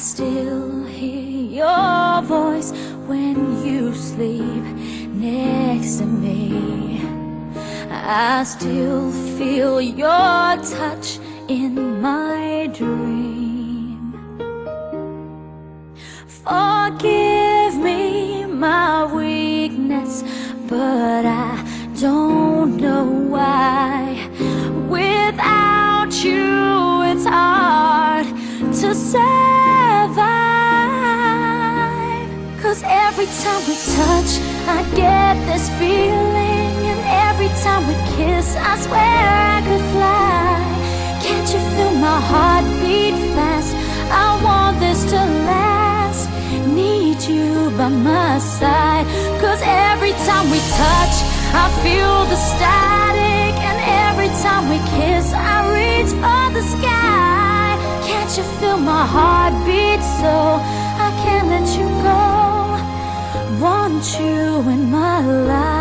still hear your voice when you sleep next to me. I still feel your touch in my dream. Forgive me my weakness, but I don't know why. Without you, it's hard to survive. 'Cause every time we touch, I get this feeling, and every time we kiss, I swear I could fly. Can't you feel my heart beat fast? I want this to last. Need you by my side. 'Cause every time we touch, I feel the static, and every time we kiss, I reach for the sky. Can't you feel my heart beat so I can't let you go? Want you in my life.